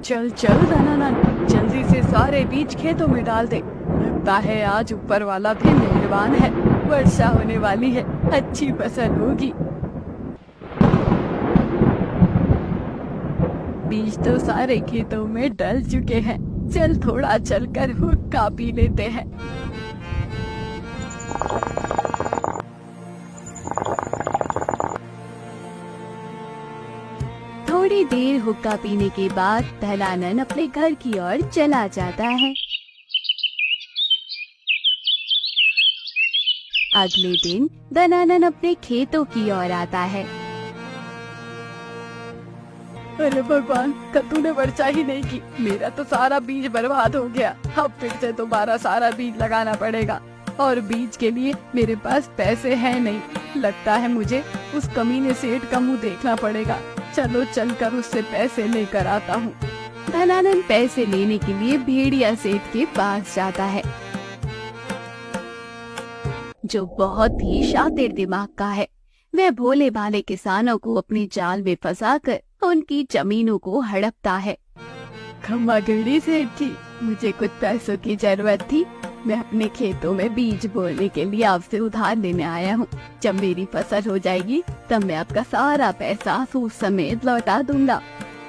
चल चल धनानंद, जल्दी से सारे बीज खेतों में डाल दे। लगता है आज ऊपर वाला भी मेहरबान है, वर्षा होने वाली है, अच्छी फसल होगी। बीज तो सारे खेतों में डल चुके हैं, चल थोड़ा चलकर हुक्का पी लेते हैं। थोड़ी देर हुक्का पीने के बाद धनानंद अपने घर की ओर चला जाता है। अगले दिन धनानंद अपने खेतों की ओर आता है। अरे भगवान, तूने वर्षा ही नहीं की, मेरा तो सारा बीज बर्बाद हो गया। अब फिर से दोबारा सारा बीज लगाना पड़ेगा और बीज के लिए मेरे पास पैसे हैं नहीं। लगता है मुझे उस कमीने सेठ का मुंह देखना पड़ेगा। चलो चलकर उससे पैसे लेकर आता हूँ। धनानंद पैसे लेने के लिए भेड़िया सेठ के पास जाता है, जो बहुत ही शातिर दिमाग का है। वह भोले भाले किसानों को अपनी जाल में फंसाकर उनकी जमीनों को हड़पता है। खम्मा गढ़ी सेठ जी, मुझे कुछ पैसों की जरूरत थी। मैं अपने खेतों में बीज बोने के लिए आपसे उधार लेने आया हूँ। जब मेरी फसल हो जाएगी तब मैं आपका सारा पैसा सूद समेत लौटा दूंगा।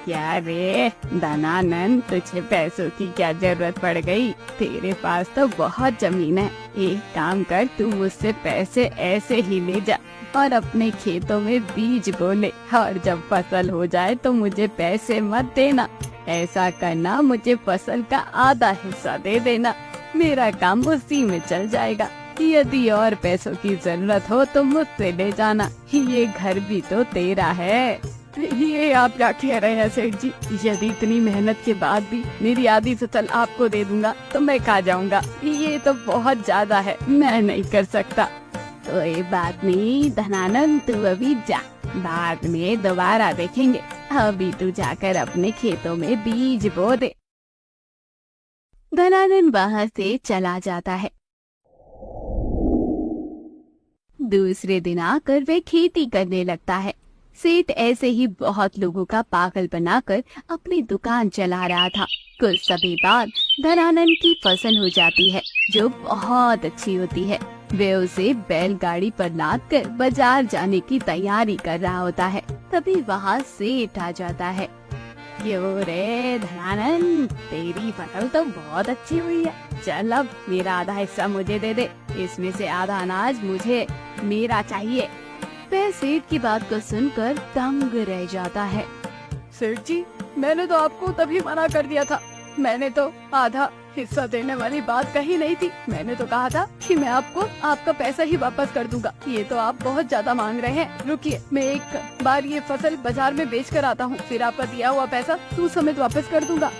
क्या रे धनानंद, तुझे पैसों की क्या जरूरत पड़ गई? तेरे पास तो बहुत जमीन है। एक काम कर, तू मुझसे पैसे ऐसे ही ले जा और अपने खेतों में बीज बोले, और जब फसल हो जाए तो मुझे पैसे मत देना। ऐसा करना, मुझे फसल का आधा हिस्सा दे देना। मेरा काम उसी में चल जाएगा। यदि और पैसों की जरूरत हो तो मुझसे ले जाना। ये घर भी तो तेरा है। ये आप क्या कह रहे हैं सेठ जी? यदि इतनी मेहनत के बाद भी मेरी आधी फसल आपको दे दूंगा तो मैं खा जाऊंगा। ये तो बहुत ज्यादा है, मैं नहीं कर सकता। तो ये बात नहीं धनानंद, तू अभी जा, बाद में दोबारा देखेंगे। अभी तू जाकर अपने खेतों में बीज बो दे। धनानंद वहाँ से चला जाता है। दूसरे दिन आकर वह खेती करने लगता है। सेठ ऐसे ही बहुत लोगों का पागल बनाकर अपनी दुकान चला रहा था। कुछ समय बाद धनानंद की फसल हो जाती है, जो बहुत अच्छी होती है। वे उसे बैलगाड़ी पर लादकर बाजार जाने की तैयारी कर रहा होता है। तभी वहाँ सेठ आ जाता है। क्यों रे धनानंद, तेरी फसल तो बहुत अच्छी हुई है। चल अब मेरा आधा हिस्सा मुझे दे दे। इसमें से आधा अनाज मुझे मेरा चाहिए। वह सेठ की बात को सुनकर दंग रह जाता है। सेठ जी, मैंने तो आपको तभी मना कर दिया था। मैंने तो आधा हिस्सा देने वाली बात कही नहीं थी। मैंने तो कहा था कि मैं आपको आपका पैसा ही वापस कर दूंगा। ये तो आप बहुत ज्यादा मांग रहे हैं। रुकिए, मैं एक बार ये फसल बाजार में बेच कर आता हूँ, फिर आपका दिया हुआ पैसा सूद समेत वापस कर दूंगा।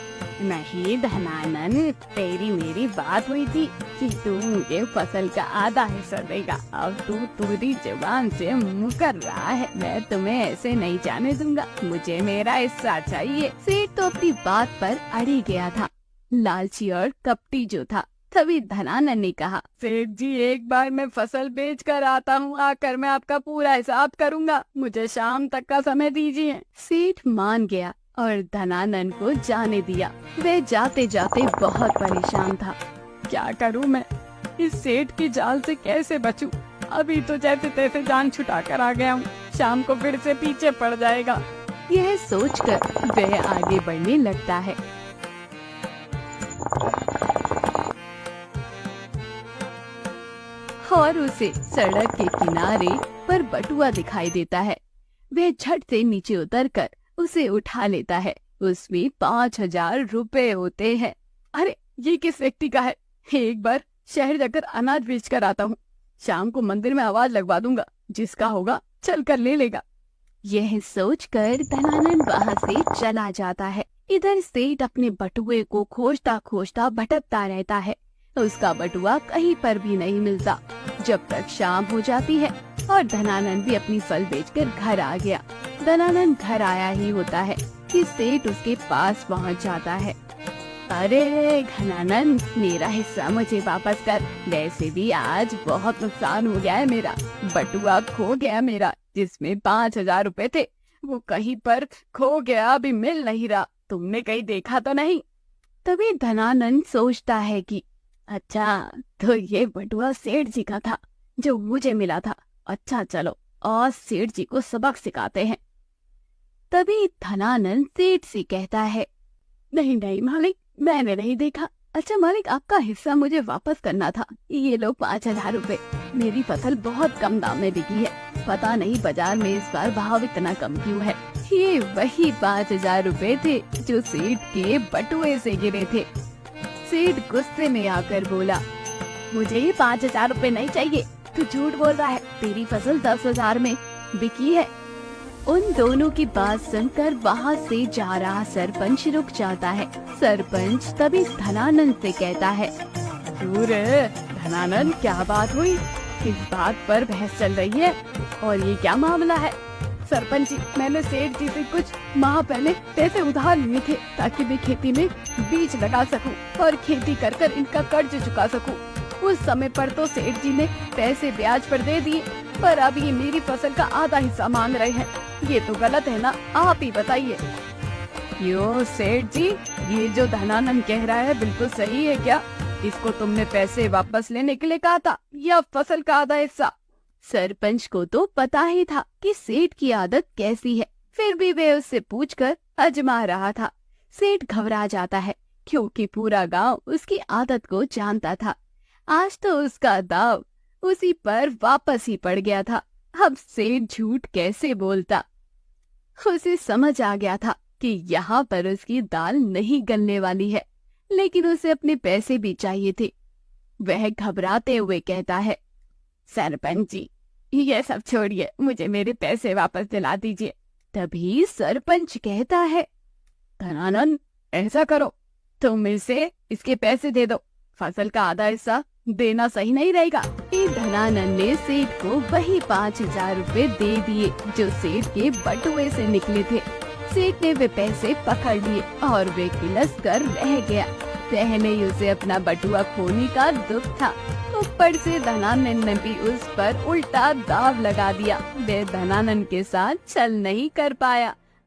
नहीं धनानंद, तेरी मेरी बात हुई थी कि तू मुझे फसल का आधा हिस्सा देगा। अब तू पूरी जुबान से मुकर रहा है। मैं तुम्हें ऐसे नहीं जाने दूंगा, मुझे मेरा हिस्सा चाहिए। सेठ तो अपनी बात पर अड़ी गया था, लालची और कपटी जो था। तभी धनानंद ने कहा, सेठ जी एक बार मैं फसल बेच कर आता हूँ, आकर मैं आपका पूरा हिसाब करूँगा। मुझे शाम तक का समय दीजिए। सेठ मान गया और धनानंद को जाने दिया। वह जाते जाते बहुत परेशान था। क्या करूं मैं, इस सेठ की जाल से कैसे बचूं? अभी तो जैसे तैसे जान छुटा कर आ गया हूं, शाम को फिर से पीछे पड़ जाएगा। यह सोचकर वह आगे बढ़ने लगता है। और उसे सड़क के किनारे पर बटुआ दिखाई देता है। वह झट से नीचे उतरकर उसे उठा लेता है। उसमें 5,000 रुपए होते हैं। अरे ये किस व्यक्ति का है? एक बार शहर जाकर अनाज बेच कर आता हूँ, शाम को मंदिर में आवाज लगवा दूंगा, जिसका होगा चल कर ले लेगा। यह सोचकर धनानंद वहाँ से चला जाता है। इधर सेठ अपने बटुए को खोजता खोजता भटकता रहता है। उसका बटुआ कहीं पर भी नहीं मिलता। जब तक शाम हो जाती है और धनानंद भी अपनी फल बेचकर घर आ गया। धनानंद घर आया ही होता है कि सेठ उसके पास पहुंच जाता है। अरे धनानंद, मेरा हिस्सा मुझे वापस कर। वैसे भी आज बहुत नुकसान हो गया है मेरा। बटुआ खो गया मेरा, जिसमें 5,000 रुपए थे। वो कहीं पर खो गया, अभी मिल नहीं रहा। तुमने कहीं देखा तो नहीं? तभी धनानंद सोचता है कि अच्छा, तो ये बटुआ सेठ जी का था जो मुझे मिला था। अच्छा चलो, आज सेठ जी को सबक सिखाते हैं। तभी धनानंद सेठ से कहता है, नहीं नहीं मालिक, मैंने नहीं देखा। अच्छा मालिक, आपका हिस्सा मुझे वापस करना था। ये लो 5,000 रुपए। मेरी फसल बहुत कम दाम में बिकी है। पता नहीं बाजार में इस बार भाव इतना कम क्यों है। ये वही 5,000 रुपए थे जो सेठ के बटुए से गिरे थे। सेठ गुस्से में आकर बोला, मुझे ये 5,000 रुपए नहीं चाहिए। तू झूठ बोल रहा है। तेरी फसल 10,000 में बिकी है। उन दोनों की बात सुनकर वहाँ से जा रहा सरपंच रुक जाता है। सरपंच तभी धनानंद से कहता है, धनानंद, क्या बात हुई? किस बात पर बहस चल रही है और ये क्या मामला है? सरपंच जी, मैंने सेठ जी से कुछ माह पहले पैसे उधार लिए थे ताकि मैं खेती में बीज लगा सकूं और खेती कर कर इनका कर्ज चुका सकूं। उस समय पर तो सेठ जी ने पैसे ब्याज पर दे दिए, पर अब ये मेरी फसल का आधा हिस्सा मांग रहे हैं। ये तो गलत है ना? आप ही बताइए। क्यों सेठ जी, ये जो धनानंद कह रहा है बिल्कुल सही है क्या? इसको तुमने पैसे वापस लेने के लिए कहा था या फसल का आधा हिस्सा? सरपंच को तो पता ही था कि सेठ की आदत कैसी है, फिर भी वे उससे पूछकर आजमा रहा था। सेठ घबरा जाता है क्योंकि पूरा गांव उसकी आदत को जानता था। आज तो उसका दाव उसी पर वापस ही पड़ गया था। अब सेठ झूठ कैसे बोलता? उसे समझ आ गया था कि यहाँ पर उसकी दाल नहीं गलने वाली है, लेकिन उसे अपने पैसे भी चाहिए थे। वह घबराते हुए कहता है, सरपंच जी, ये सब छोड़िए, मुझे मेरे पैसे वापस दिला दीजिए। तभी सरपंच कहता है, धनानंद, ऐसा करो, तुम इसे इसके पैसे दे दो। फसल का आधा हिस्सा देना सही नहीं रहेगा। धनानंद ने सेठ को वही 5,000 रुपए दे दिए जो सेठ के बटुए से निकले थे। सेठ ने वे पैसे पकड़ लिए और वे किलस कर रह गया। पहले ही उसे अपना बटुआ खोने का दुख था, ऊपर से धनानंद ने भी उस पर उल्टा दाव लगा दिया। वे धनानंद के साथ छल नहीं कर पाया।